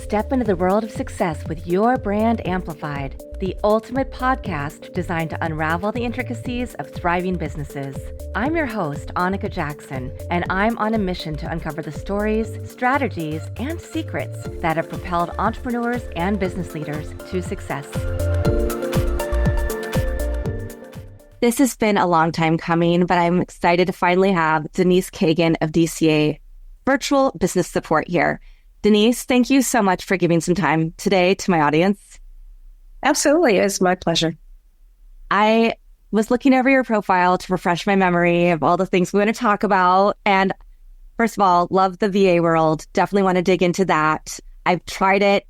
Step into the world of success with your brand amplified, the ultimate podcast designed to unravel the intricacies of thriving businesses. I'm your host, Annika Jackson, and I'm on a mission to uncover the stories, strategies, and secrets that have propelled entrepreneurs and business leaders to success. This has been a long time coming, but I'm excited to finally have Denise Cagan of DCA Virtual Business Support here. Denise, thank you so much for giving some time today to my audience. Absolutely. It's my pleasure. I was looking over your profile to refresh my memory of all the things we want to talk about. And first of all, love the VA world. Definitely want to dig into that. I've tried it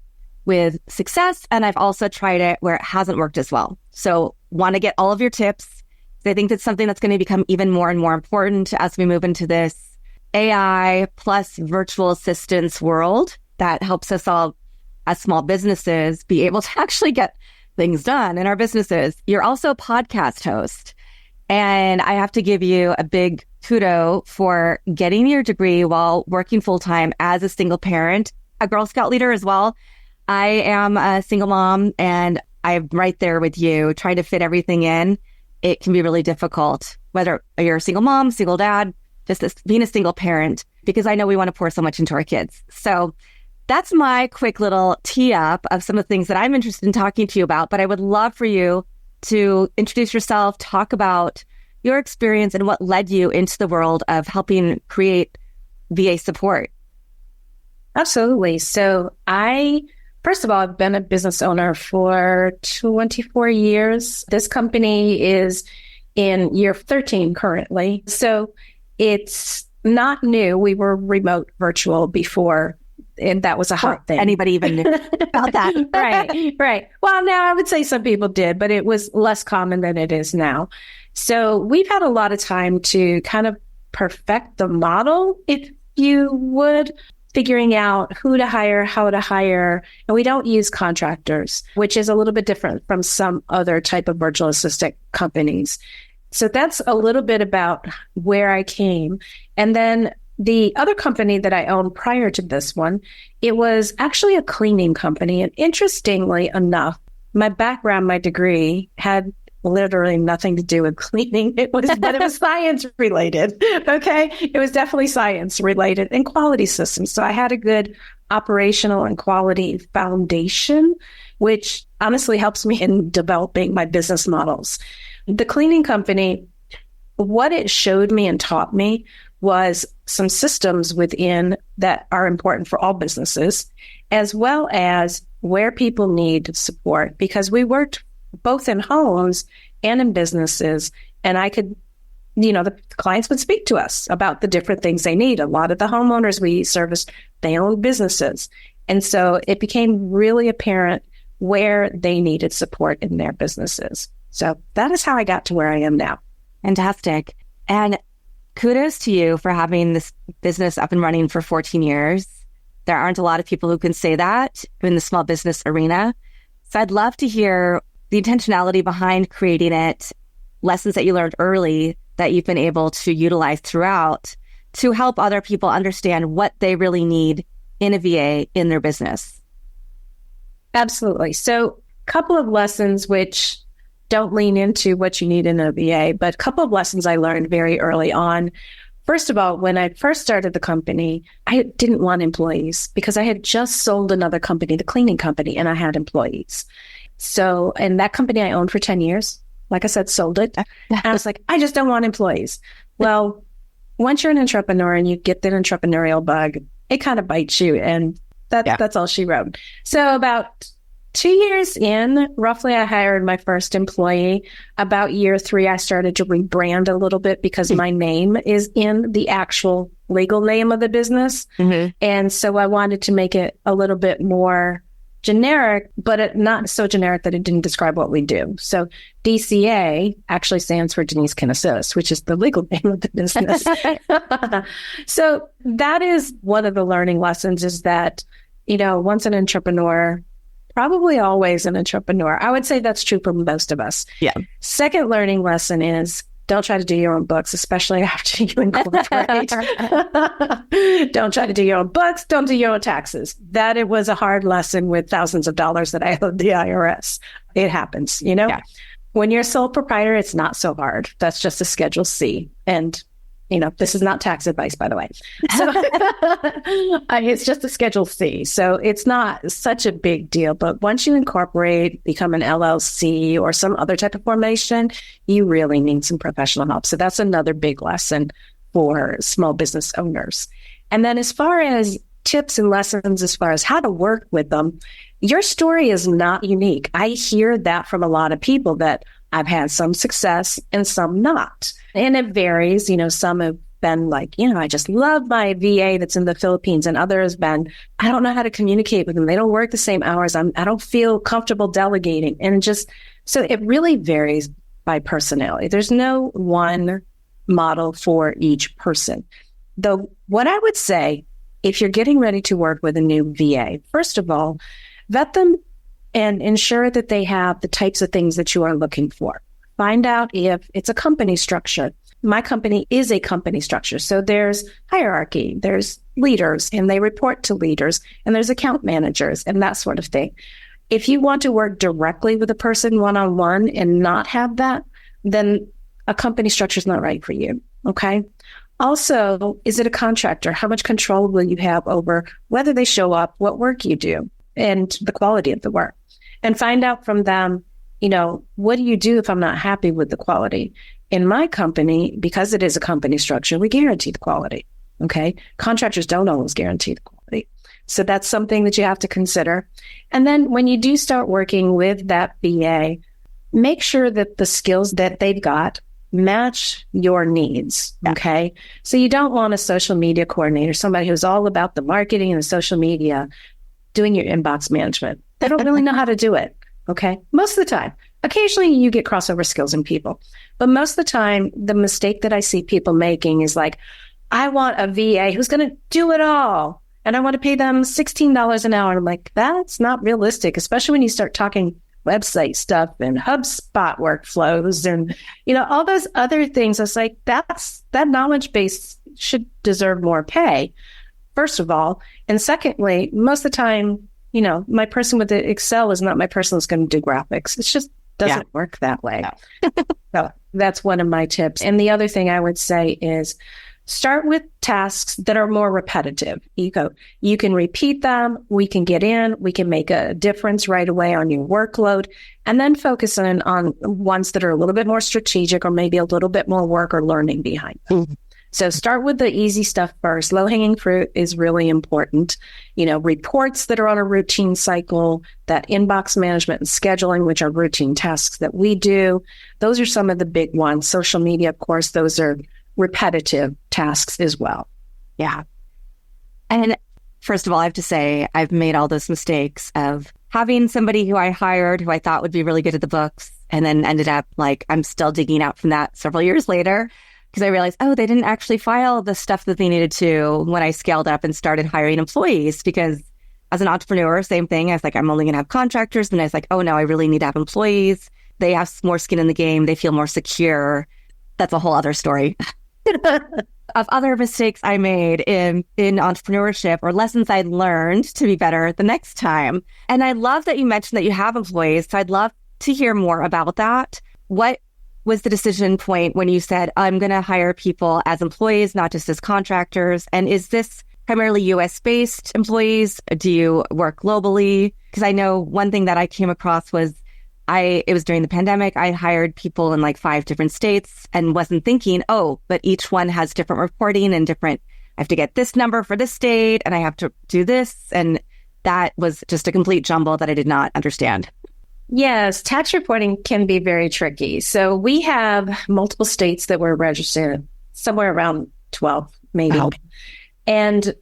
with success, and I've also tried it where it hasn't worked as well. So want to get all of your tips. I think that's something that's going to become even more and more important as we move into this AI plus virtual assistance world that helps us all as small businesses be able to actually get things done in our businesses. You're also a podcast host, and I have to give you a big kudo for getting your degree while working full-time as a single parent, a Girl Scout leader as well. I am a single mom, and I'm right there with you trying to fit everything in. It can be really difficult, whether you're a single mom, single dad, just being a single parent, because I know we want to pour so much into our kids. So that's my quick little tee up of some of the things that I'm interested in talking to you about. But I would love for you to introduce yourself, talk about your experience and what led you into the world of helping create VA support. Absolutely. So first of all, I've been a business owner for 24 years. This company is in year 13 currently. So it's not new. We were remote virtual before, and that was a hot thing. Anybody even knew about that? Right. Well, now I would say some people did, but it was less common than it is now. So we've had a lot of time to kind of perfect the model, if you would, figuring out who to hire, how to hire. And we don't use contractors, which is a little bit different from some other type of virtual assistant companies. So that's a little bit about where I came. And then the other company that I owned prior to this one, it was actually a cleaning company. And interestingly enough, my background, my degree had literally nothing to do with cleaning. But it was science related. Okay. It was definitely science related and quality systems. So I had a good operational and quality foundation, which honestly helps me in developing my business models. The cleaning company, what it showed me and taught me was some systems within that are important for all businesses, as well as where people need support, because we worked both in homes and in businesses. And I could, the clients would speak to us about the different things they need. A lot of the homeowners we serviced, they own businesses. And so it became really apparent where they needed support in their businesses. So that is how I got to where I am now. Fantastic. And kudos to you for having this business up and running for 14 years. There aren't a lot of people who can say that in the small business arena. So I'd love to hear the intentionality behind creating it, lessons that you learned early that you've been able to utilize throughout to help other people understand what they really need in a VA in their business. Absolutely. So a couple of lessons which don't lean into what you need in a VA, but a couple of lessons I learned very early on. First of all, when I first started the company, I didn't want employees because I had just sold another company, the cleaning company, and I had employees. So, and that company I owned for 10 years, like I said, sold it. And I was like, I just don't want employees. Well, once you're an entrepreneur and you get that entrepreneurial bug, it kind of bites you. And that's all she wrote. So about 2 years in, roughly, I hired my first employee. About year 3, I started to rebrand a little bit because my name is in the actual legal name of the business. Mm-hmm. And so I wanted to make it a little bit more generic, but not so generic that it didn't describe what we do. So DCA actually stands for Denise Can Assist, which is the legal name of the business. So that is one of the learning lessons, is that, once an entrepreneur, probably always an entrepreneur. I would say that's true for most of us. Yeah. Second learning lesson is don't try to do your own books, especially after you incorporate. Don't try to do your own books. Don't do your own taxes. That it was a hard lesson with thousands of dollars that I owed the IRS. It happens, you know? Yeah. When you're a sole proprietor, it's not so hard. That's just a Schedule C. And, you know, this is not tax advice, by the way. So it's just a Schedule C. So it's not such a big deal. But once you incorporate, become an LLC or some other type of formation, you really need some professional help. So that's another big lesson for small business owners. And then as far as tips and lessons, as far as how to work with them, your story is not unique. I hear that from a lot of people that I've had some success and some not. And it varies. You know, some have been like, you know, I just love my VA that's in the Philippines, and others been, I don't know how to communicate with them. They don't work the same hours. I don't feel comfortable delegating. And just, so it really varies by personality. There's no one model for each person. Though what I would say, if you're getting ready to work with a new VA, first of all, vet them and ensure that they have the types of things that you are looking for. Find out if it's a company structure. My company is a company structure. So there's hierarchy, there's leaders, and they report to leaders, and there's account managers and that sort of thing. If you want to work directly with a person one-on-one and not have that, then a company structure is not right for you. Okay. Also, is it a contractor? How much control will you have over whether they show up, what work you do, and the quality of the work? And find out from them, you know, what do you do if I'm not happy with the quality? In my company, because it is a company structure, we guarantee the quality. Okay. Contractors don't always guarantee the quality. So that's something that you have to consider. And then when you do start working with that VA, make sure that the skills that they've got match your needs. Okay. So you don't want a social media coordinator, somebody who's all about the marketing and the social media, doing your inbox management. They don't really know how to do it. Okay. Most of the time. Occasionally you get crossover skills in people, but most of the time, the mistake that I see people making is like, I want a VA who's going to do it all, and I want to pay them $16 an hour. And I'm like, that's not realistic, especially when you start talking website stuff and HubSpot workflows and, you know, all those other things. It's like, that knowledge base should deserve more pay, first of all. And secondly, most of the time, you know, my person with the Excel is not my person that's going to do graphics. It just doesn't work that way. No. So that's one of my tips. And the other thing I would say is start with tasks that are more repetitive. You can repeat them. We can get in. We can make a difference right away on your workload, and then focus on ones that are a little bit more strategic or maybe a little bit more work or learning behind them. Mm-hmm. So start with the easy stuff first. Low-hanging fruit is really important. You know, reports that are on a routine cycle, that inbox management and scheduling, which are routine tasks that we do. Those are some of the big ones. Social media, of course, those are repetitive tasks as well. Yeah. And first of all, I have to say, I've made all those mistakes of having somebody who I hired who I thought would be really good at the books, and then ended up like, I'm still digging out from that several years later. Because I realized, they didn't actually file the stuff that they needed to when I scaled up and started hiring employees. Because as an entrepreneur, same thing. I was like, I'm only going to have contractors. And I was like, oh no, I really need to have employees. They have more skin in the game. They feel more secure. That's a whole other story. Of other mistakes I made in entrepreneurship, or lessons I learned to be better the next time. And I love that you mentioned that you have employees. So I'd love to hear more about that. What was the decision point when you said, I'm going to hire people as employees, not just as contractors? And is this primarily US-based employees? Do you work globally? Because I know one thing that I came across was it was during the pandemic. I hired people in like 5 different states and wasn't thinking, but each one has different reporting and different, I have to get this number for this state and I have to do this. And that was just a complete jumble that I did not understand. Yes, tax reporting can be very tricky. So we have multiple states that we're registered, somewhere around 12, maybe. Wow. And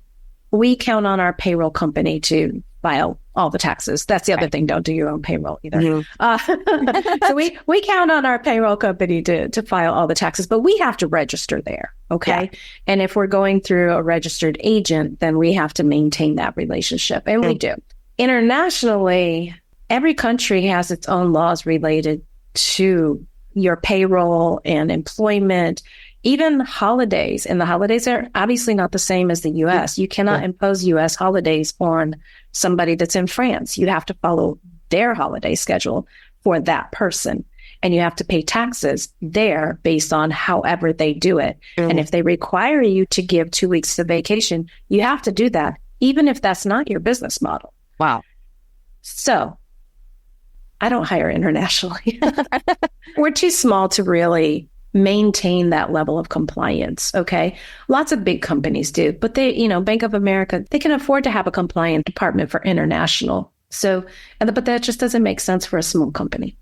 we count on our payroll company to file all the taxes. That's the other thing. Don't do your own payroll either. Mm-hmm. So we count on our payroll company to file all the taxes, but we have to register there. Okay. Yeah. And if we're going through a registered agent, then we have to maintain that relationship. And we do. Internationally, every country has its own laws related to your payroll and employment, even holidays. And the holidays are obviously not the same as the US. You cannot impose US holidays on somebody that's in France. You have to follow their holiday schedule for that person. And you have to pay taxes there based on however they do it. And if they require you to give 2 weeks of vacation, you have to do that, even if that's not your business model. Wow. So I don't hire internationally. We're too small to really maintain that level of compliance. Okay. Lots of big companies do, but they, Bank of America, they can afford to have a compliance department for international. So, but that just doesn't make sense for a small company.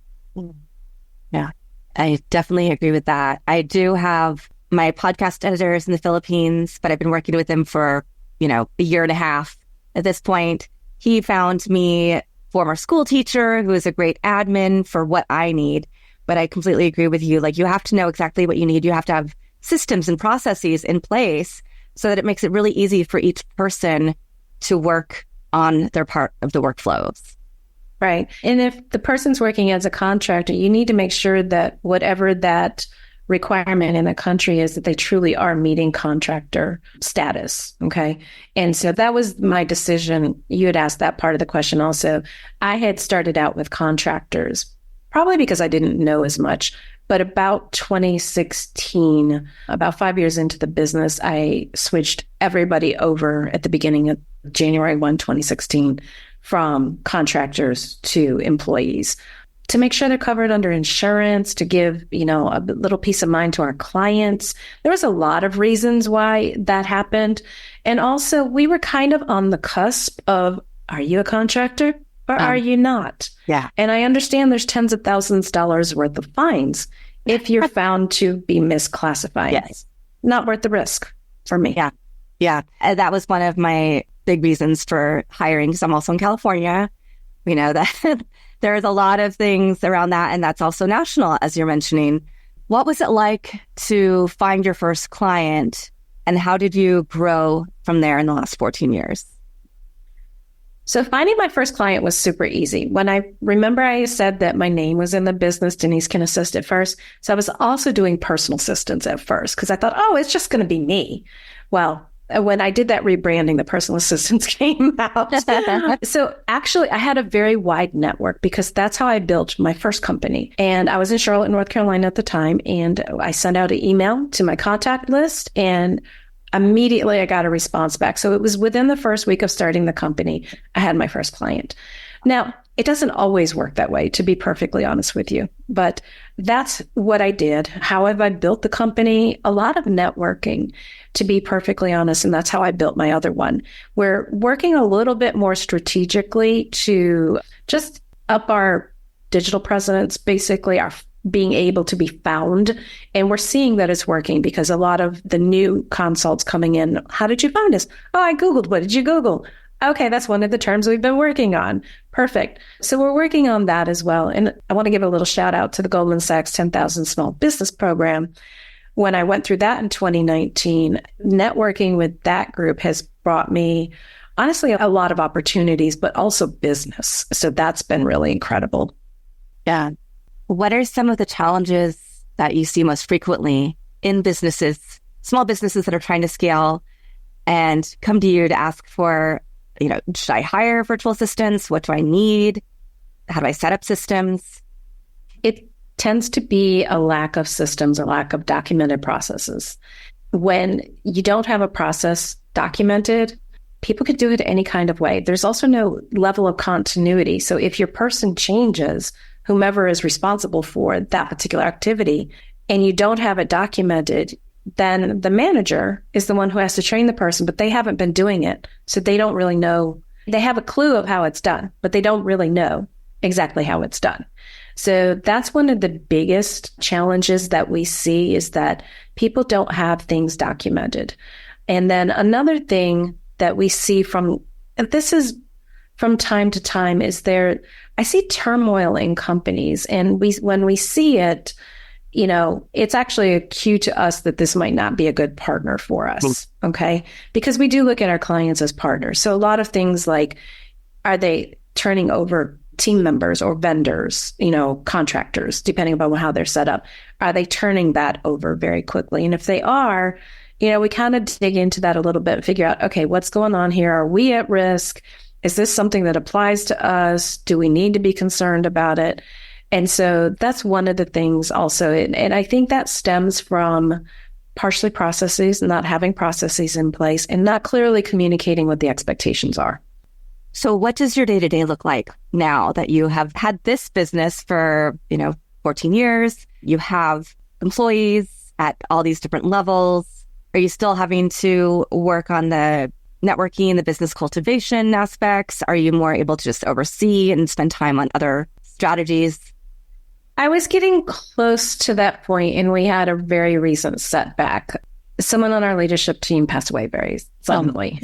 Yeah, I definitely agree with that. I do have my podcast editors in the Philippines, but I've been working with him for, a year and a half at this point. He found me former school teacher who is a great admin for what I need. But I completely agree with you. Like, you have to know exactly what you need. You have to have systems and processes in place so that it makes it really easy for each person to work on their part of the workflows. Right. And if the person's working as a contractor, you need to make sure that whatever that requirement in the country is, that they truly are meeting contractor status. Okay. And so that was my decision. You had asked that part of the question also. I had started out with contractors, probably because I didn't know as much. But about 2016, about 5 years into the business, I switched everybody over at the beginning of January 1, 2016, from contractors to employees, to make sure they're covered under insurance, to give, a little peace of mind to our clients. There was a lot of reasons why that happened. And also, we were kind of on the cusp of, are you a contractor or are you not? Yeah. And I understand there's tens of thousands of dollars worth of fines if you're found to be misclassifying. Yes. Not worth the risk for me. Yeah. Yeah. That was one of my big reasons for hiring, because I'm also in California. We know that there's a lot of things around that, and that's also national, as you're mentioning. What was it like to find your first client, and how did you grow from there in the last 14 years? So finding my first client was super easy. When I said that my name was in the business, Denise Can Assist at first. So I was also doing personal assistants at first, because I thought, it's just going to be me. Well, when I did that rebranding, the personal assistants came out. So actually, I had a very wide network, because that's how I built my first company. And I was in Charlotte, North Carolina at the time. And I sent out an email to my contact list, and immediately I got a response back. So it was within the first week of starting the company, I had my first client. Now, it doesn't always work that way, to be perfectly honest with you, but that's what I did. How have I built the company? A lot of networking, to be perfectly honest, and that's how I built my other one. We're working a little bit more strategically to just up our digital presence, basically our being able to be found. And we're seeing that it's working, because a lot of the new consults coming in, how did you find us? Oh, I Googled. What did you Google? Okay, that's one of the terms we've been working on. Perfect. So we're working on that as well. And I want to give a little shout out to the Goldman Sachs 10,000 Small Business Program. When I went through that in 2019, networking with that group has brought me, honestly, a lot of opportunities, but also business. So that's been really incredible. Yeah. What are some of the challenges that you see most frequently in businesses, small businesses that are trying to scale and come to you to ask for, should I hire virtual assistants? What do I need? How do I set up systems? It tends to be a lack of systems, a lack of documented processes. When you don't have a process documented, people could do it any kind of way. There's also no level of continuity. So if your person changes, whomever is responsible for that particular activity, and you don't have it documented, then the manager is the one who has to train the person, but they haven't been doing it. So they don't really know. They have a clue of how it's done, but they don't really know exactly how it's done. So that's one of the biggest challenges that we see, is that people don't have things documented. And then another thing that we see from time to time is I see turmoil in companies, and when we see it, it's actually a cue to us that this might not be a good partner for us. Okay. Because we do look at our clients as partners. So a lot of things like, are they turning over team members or vendors, contractors, depending upon how they're set up? Are they turning that over very quickly? And if they are, we kind of dig into that a little bit and figure out, okay, what's going on here? Are we at risk? Is this something that applies to us? Do we need to be concerned about it? And so that's one of the things also. And I think that stems from partially processes, not having processes in place and not clearly communicating what the expectations are. So what does your day-to-day look like now that you have had this business for, 14 years? You have employees at all these different levels. Are you still having to work on the networking, the business cultivation aspects? Are you more able to just oversee and spend time on other strategies? I was getting close to that point, and we had a very recent setback. Someone on our leadership team passed away very suddenly.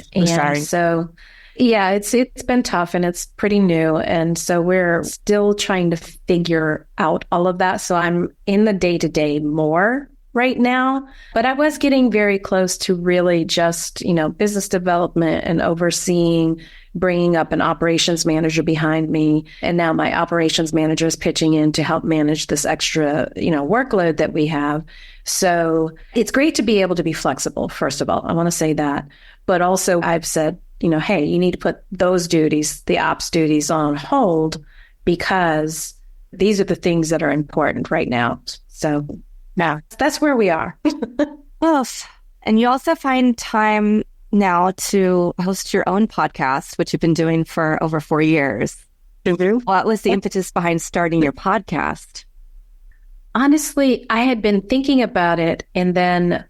So, yeah, it's been tough and it's pretty new. And so we're still trying to figure out all of that. So I'm in the day-to-day more right now, but I was getting very close to really just, business development and overseeing, bringing up an operations manager behind me. And now my operations manager is pitching in to help manage this extra, workload that we have. So it's great to be able to be flexible. First of all, I want to say that, but also I've said, hey, you need to put those duties, the ops duties on hold because these are the things that are important right now. So yeah, that's where we are. Well, and you also find time now to host your own podcast, which you've been doing for over 4 years. Mm-hmm. What was the impetus behind starting your podcast? Honestly, I had been thinking about it. And then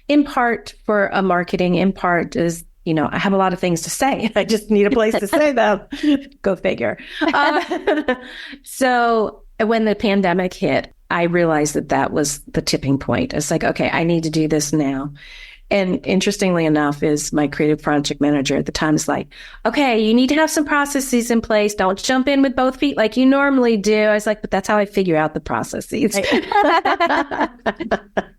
in part for a marketing, in part is, I have a lot of things to say. I just need a place to say them. Go figure. So when the pandemic hit, I realized that was the tipping point. It's like, okay, I need to do this now. And interestingly enough, is my creative project manager at the time is like, okay, you need to have some processes in place. Don't jump in with both feet like you normally do. I was like, but that's how I figure out the processes. I'm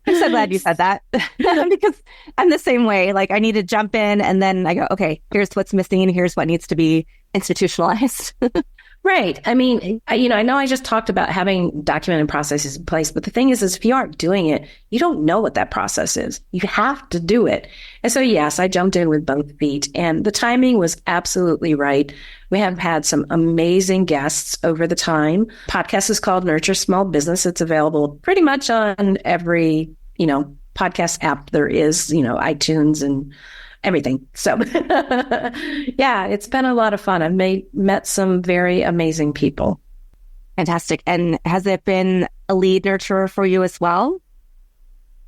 so glad you said that because I'm the same way. Like I need to jump in and then I go, okay, here's what's missing and here's what needs to be institutionalized. Right. I mean, I know I just talked about having documented processes in place, but the thing is if you aren't doing it, you don't know what that process is. You have to do it. And so, yes, I jumped in with both feet and the timing was absolutely right. We have had some amazing guests over the time. Podcast is called Nurture Small Business. It's available pretty much on every, podcast app there is, iTunes and everything. So yeah, it's been a lot of fun. I've met some very amazing people. Fantastic. And has it been a lead nurturer for you as well?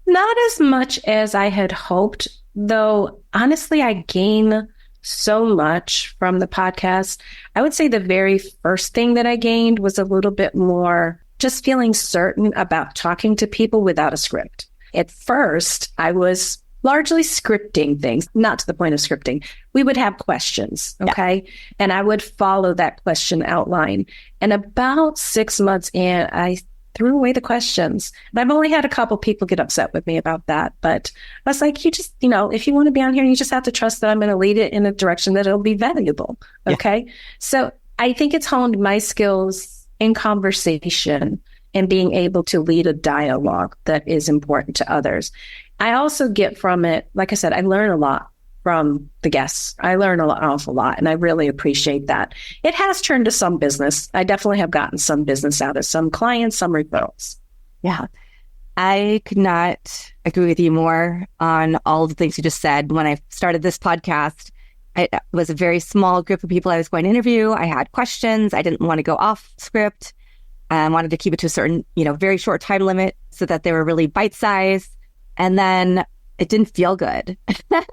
Not as much as I had hoped, though. Honestly, I gain so much from the podcast. I would say the very first thing that I gained was a little bit more just feeling certain about talking to people without a script. At first, I was largely scripting things, not to the point of scripting. We would have questions, okay? Yeah. And I would follow that question outline. And about 6 months in, I threw away the questions. And I've only had a couple people get upset with me about that. But I was like, you just, if you want to be on here, you just have to trust that I'm going to lead it in a direction that it'll be valuable, okay? Yeah. So I think it's honed my skills in conversation and being able to lead a dialogue that is important to others. I also get from it, like I said, I learn a lot from the guests. I learn an awful lot, and I really appreciate that. It has turned to some business. I definitely have gotten some business out of some clients, some referrals. Yeah. I could not agree with you more on all the things you just said. When I started this podcast, it was a very small group of people I was going to interview. I had questions. I didn't want to go off script. I wanted to keep it to a certain, very short time limit so that they were really bite-sized. And then it didn't feel good.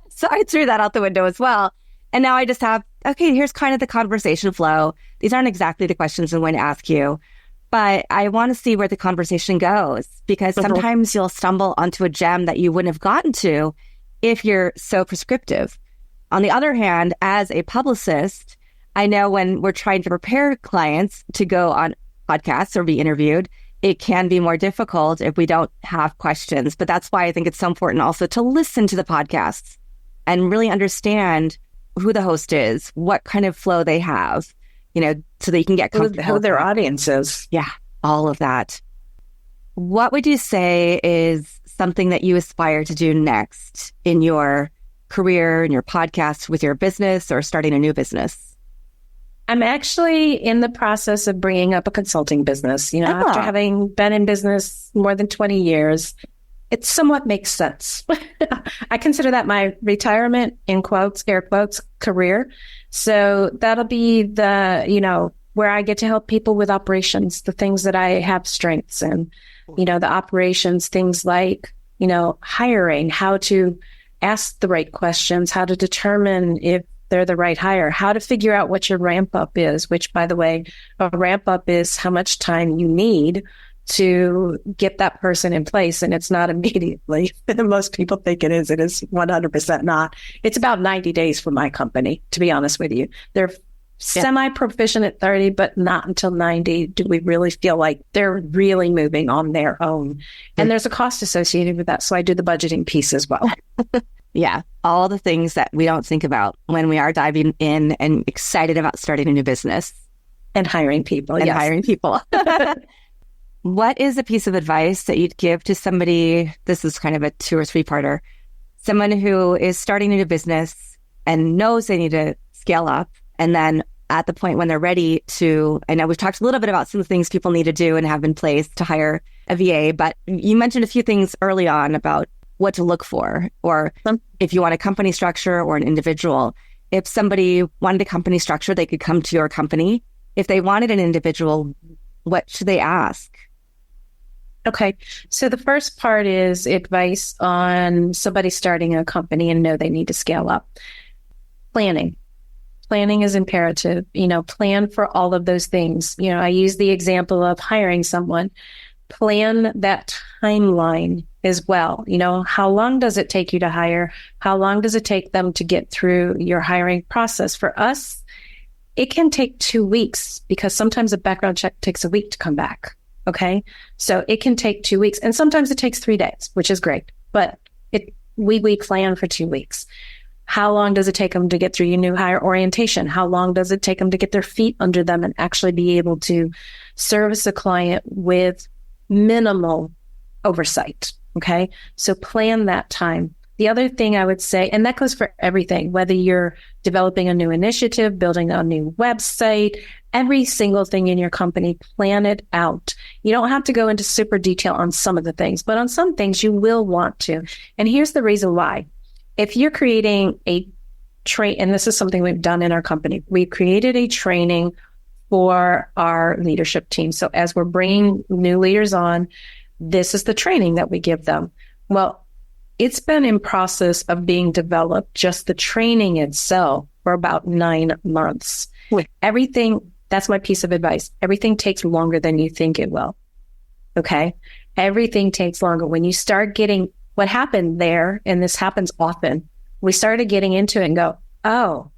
So I threw that out the window as well. And now I just have, okay, here's kind of the conversation flow. These aren't exactly the questions I'm going to ask you, but I want to see where the conversation goes because sometimes you'll stumble onto a gem that you wouldn't have gotten to if you're so prescriptive. On the other hand, as a publicist, I know when we're trying to prepare clients to go on podcasts or be interviewed, it can be more difficult if we don't have questions. But that's why I think it's so important also to listen to the podcasts and really understand who the host is, what kind of flow they have, so that you can get comfortable Who with their that. audience is. Yeah, all of that. What would you say is something that you aspire to do next in your career, in your podcast, with your business, or starting a new business? I'm actually in the process of bringing up a consulting business. After having been in business more than 20 years, it somewhat makes sense. I consider that my retirement, in quotes, air quotes, career. So that'll be where I get to help people with operations, the things that I have strengths in, the operations, things like, hiring, how to ask the right questions, how to determine if they're the right hire, how to figure out what your ramp up is, which, by the way, a ramp up is how much time you need to get that person in place. And it's not immediately. Most people think it is. It is 100% not. It's about 90 days for my company, to be honest with you. They're semi-proficient at 30, but not until 90 do we really feel like they're really moving on their own. And there's a cost associated with that. So I do the budgeting piece as well. Yeah, all the things that we don't think about when we are diving in and excited about starting a new business. And hiring people. And yes. hiring people. What is a piece of advice that you'd give to somebody, this is kind of a 2 or 3-parter, someone who is starting a new business and knows they need to scale up, and then at the point when they're ready to, I know we've talked a little bit about some of the things people need to do and have in place to hire a VA, but you mentioned a few things early on about what to look for, or if you want a company structure or an individual. If somebody wanted a company structure, they could come to your company. If they wanted an individual, what should they ask? Okay. So the first part is advice on somebody starting a company and know they need to scale up. Planning. Planning is imperative. Plan for all of those things. I use the example of hiring someone. Plan that timeline as well. How long does it take you to hire? How long does it take them to get through your hiring process? For us, it can take 2 weeks because sometimes a background check takes a week to come back. Okay. So it can take 2 weeks, and sometimes it takes 3 days, which is great, but we plan for 2 weeks. How long does it take them to get through your new hire orientation? How long does it take them to get their feet under them and actually be able to service a client with minimal oversight? Okay. So plan that time. The other thing I would say, and that goes for everything, whether you're developing a new initiative, building a new website, every single thing in your company, plan it out. You don't have to go into super detail on some of the things, but on some things you will want to. And here's the reason why. If you're creating a and this is something we've done in our company, we created a training for our leadership team. So as we're bringing new leaders on, this is the training that we give them. Well, it's been in process of being developed, just the training itself, for about 9 months. Everything, that's my piece of advice. Everything takes longer than you think it will. Okay. Everything takes longer. When you start getting what happened there, and this happens often, we started getting into it and go, oh,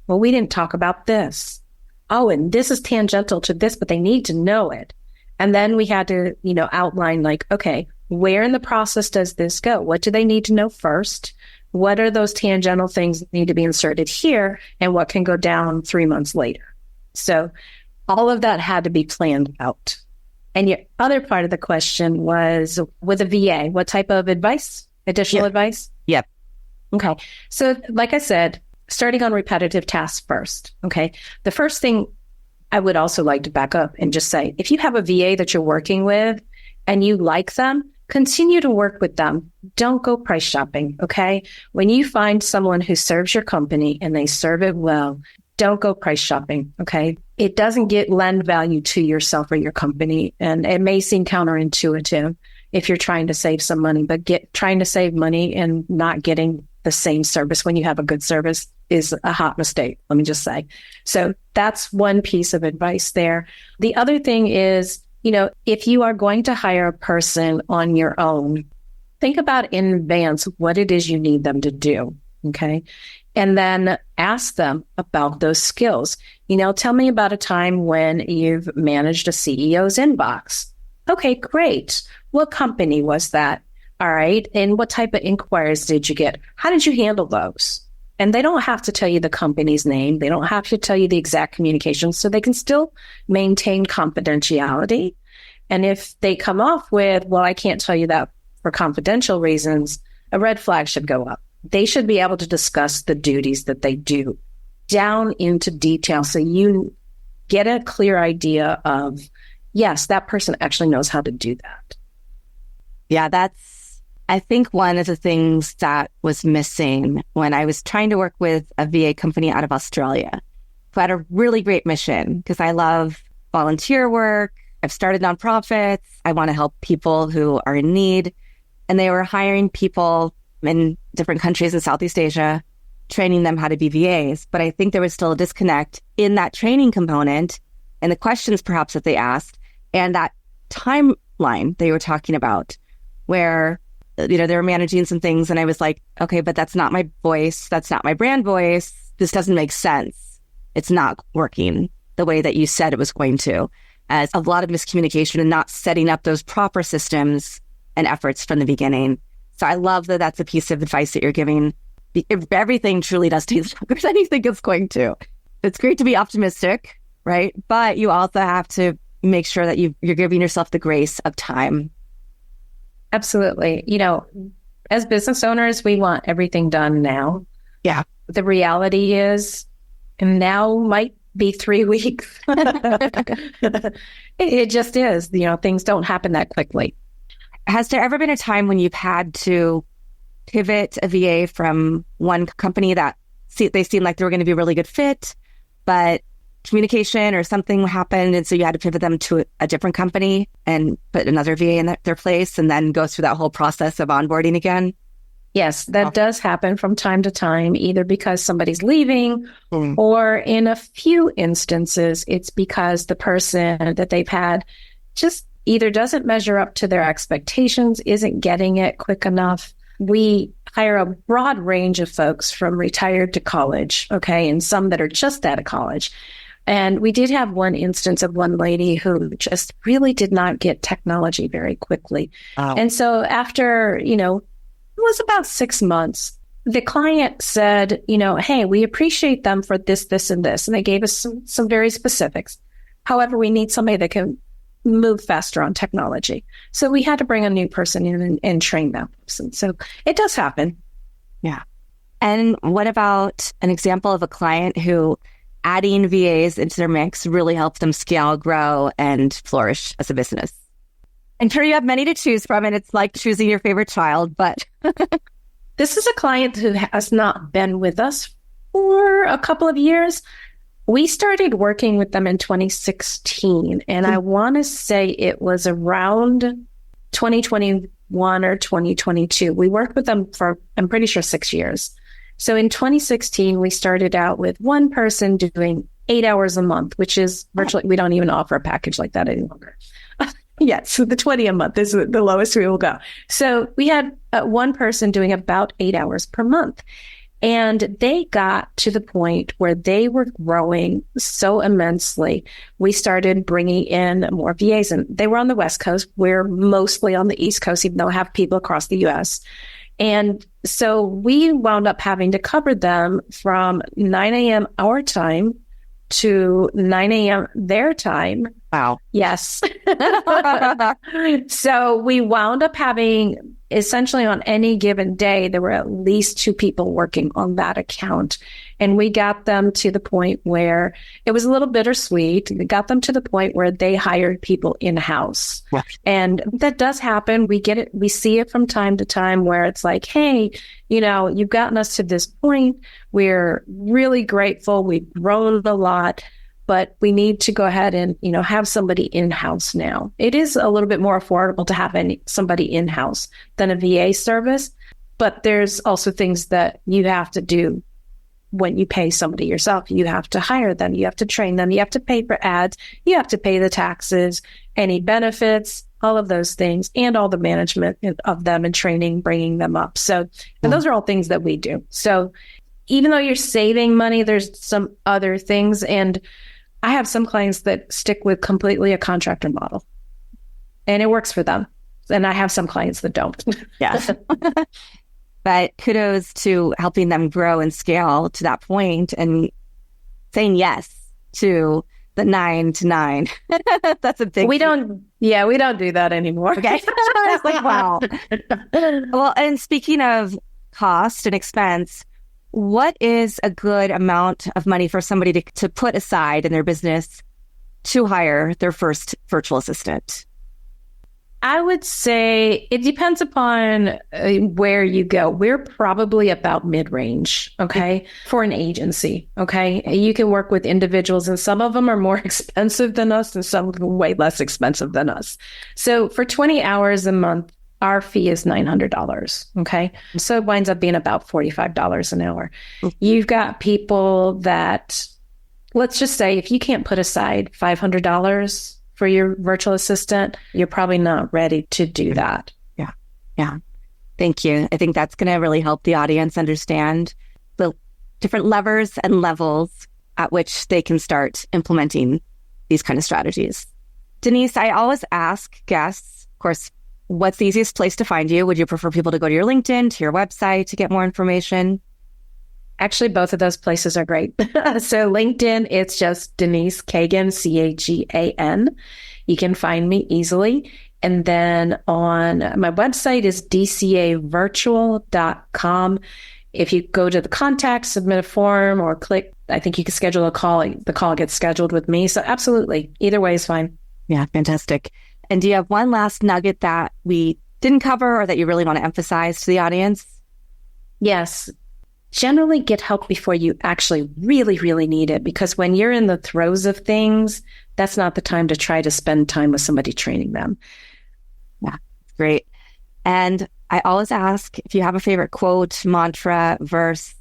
well, we didn't talk about this. Oh, and this is tangential to this, but they need to know it. And then we had to, outline like, okay, where in the process does this go? What do they need to know first? What are those tangential things that need to be inserted here? And what can go down 3 months later? So all of that had to be planned out. And your other part of the question was with a VA, what type of advice? Additional advice? Yep. Okay. So like I said, starting on repetitive tasks first. Okay. The first thing I would also like to back up and just say, if you have a VA that you're working with and you like them, continue to work with them. Don't go price shopping. Okay. When you find someone who serves your company and they serve it well, don't go price shopping. Okay. It doesn't lend value to yourself or your company. And it may seem counterintuitive if you're trying to save some money, but trying to save money and not getting the same service when you have a good service is a hot mistake. Let me just say. So that's one piece of advice there. The other thing is, if you are going to hire a person on your own, think about in advance what it is you need them to do. Okay. And then ask them about those skills. Tell me about a time when you've managed a CEO's inbox. Okay, great. What company was that? All right. And what type of inquiries did you get? How did you handle those? And they don't have to tell you the company's name. They don't have to tell you the exact communication, so they can still maintain confidentiality. And if they come off with, well, I can't tell you that for confidential reasons, a red flag should go up. They should be able to discuss the duties that they do down into detail, so you get a clear idea of, yes, that person actually knows how to do that. Yeah, I think one of the things that was missing when I was trying to work with a VA company out of Australia, who had a really great mission, because I love volunteer work. I've started nonprofits. I want to help people who are in need. And they were hiring people in different countries in Southeast Asia, training them how to be VAs. But I think there was still a disconnect in that training component and the questions perhaps that they asked and that timeline they were talking about, where, they were managing some things. And I was like, okay, but that's not my voice. That's not my brand voice. This doesn't make sense. It's not working the way that you said it was going to. As a lot of miscommunication and not setting up those proper systems and efforts from the beginning. So I love that that's a piece of advice that you're giving. If everything truly does take longer than you think it's going to. It's great to be optimistic, right? But you also have to make sure that you're giving yourself the grace of time. Absolutely. As business owners, we want everything done now. Yeah. The reality is, now might be 3 weeks. It just is. Things don't happen that quickly. Has there ever been a time when you've had to pivot a VA from one company that they seemed like they were going to be a really good fit, but communication or something happened, and so you had to pivot them to a different company and put another VA in their place and then go through that whole process of onboarding again? Yes, that does happen from time to time, either because somebody's leaving or in a few instances, it's because the person that they've had just either doesn't measure up to their expectations, isn't getting it quick enough. We hire a broad range of folks from retired to college, okay, and some that are just out of college. And we did have one instance of one lady who just really did not get technology very quickly. Oh. And so after, it was about 6 months, the client said, hey, we appreciate them for this, this, and this. And they gave us some very specifics. However, we need somebody that can move faster on technology. So we had to bring a new person in and train that person. So it does happen. Yeah. And what about an example of a client who adding VAs into their mix really helped them scale, grow, and flourish as a business? I'm sure you have many to choose from, and it's like choosing your favorite child, but... This is a client who has not been with us for a couple of years. We started working with them in 2016, and I want to say it was around 2021 or 2022. We worked with them for, I'm pretty sure, 6 years. So in 2016, we started out with one person doing 8 hours a month, which is virtually, we don't even offer a package like that any longer. Yes, so the 20 a month is the lowest we will go. So we had one person doing about 8 hours per month. And they got to the point where they were growing so immensely. We started bringing in more VAs, and they were on the West Coast. We're mostly on the East Coast, even though we have people across the U.S. And so we wound up having to cover them from 9 a.m. our time to 9 a.m. their time. Wow. Yes. So we wound up having, essentially on any given day, there were at least 2 people working on that account. And we got them to the point where it was a little bittersweet. We got them to the point where they hired people in-house. Right. And that does happen. We get it. We see it from time to time where it's like, hey, you've gotten us to this point. We're really grateful. We've grown a lot, but we need to go ahead and, have somebody in-house now. It is a little bit more affordable to have somebody in-house than a VA service, but there's also things that you have to do when you pay somebody yourself. You have to hire them. You have to train them. You have to pay for ads. You have to pay the taxes, any benefits, all of those things, and all the management of them and training, bringing them up. So, and those are all things that we do. So even though you're saving money, there's some other things. And I have some clients that stick with completely a contractor model, and it works for them. And I have some clients that don't. Yeah. But kudos to helping them grow and scale to that point and saying yes to the 9 to 9. That's a big. We don't do that anymore. Okay. I was like, wow. Well, and speaking of cost and expense, what is a good amount of money for somebody to put aside in their business to hire their first virtual assistant? I would say it depends upon where you go. We're probably about mid-range, okay, for an agency, okay? You can work with individuals, and some of them are more expensive than us, and some of them way less expensive than us. So for 20 hours a month, our fee is $900, okay? So it winds up being about $45 an hour. You've got people that, let's just say, if you can't put aside $500 for your virtual assistant, you're probably not ready to do that. Yeah. Thank you. I think that's going to really help the audience understand the different levers and levels at which they can start implementing these kind of strategies. Denise, I always ask guests, of course, what's the easiest place to find you? Would you prefer people to go to your LinkedIn, to your website to get more information? Actually, both of those places are great. So LinkedIn, it's just Denise Cagan, Cagan. You can find me easily. And then on my website is dcavirtual.com. If you go to the contact, submit a form, or click, I think you can schedule a call. The call gets scheduled with me. So absolutely, either way is fine. Yeah, fantastic. And do you have one last nugget that we didn't cover or that you really want to emphasize to the audience? Yes. Generally get help before you actually really, really need it, because when you're in the throes of things, that's not the time to try to spend time with somebody training them. Yeah, great. And I always ask if you have a favorite quote, mantra, verse,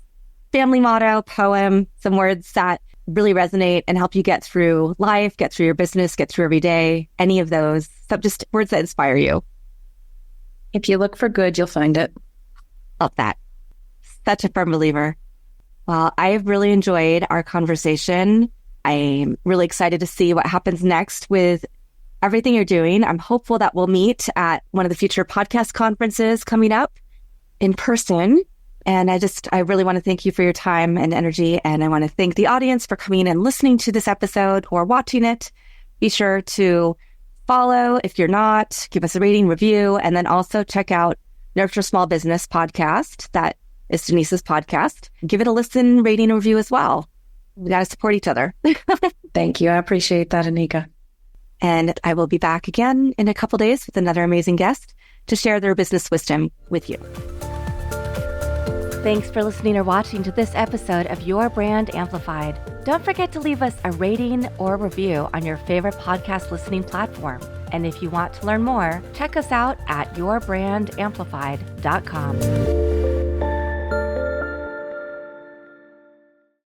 family motto, poem, some words that really resonate and help you get through life, get through your business, get through every day, any of those, so just words that inspire you. If you look for good, you'll find it. Love that. Such a firm believer. Well, I have really enjoyed our conversation. I'm really excited to see what happens next with everything you're doing. I'm hopeful that we'll meet at one of the future podcast conferences coming up in person. And I really want to thank you for your time and energy. And I want to thank the audience for coming and listening to this episode or watching it. Be sure to follow if you're not, give us a rating, review, and then also check out Nurture Small Business podcast. That is Denise's podcast. Give it a listen, rating, and review as well. We got to support each other. Thank you. I appreciate that, Anika. And I will be back again in a couple days with another amazing guest to share their business wisdom with you. Thanks for listening or watching to this episode of Your Brand Amplified. Don't forget to leave us a rating or review on your favorite podcast listening platform. And if you want to learn more, check us out at yourbandamplified.com.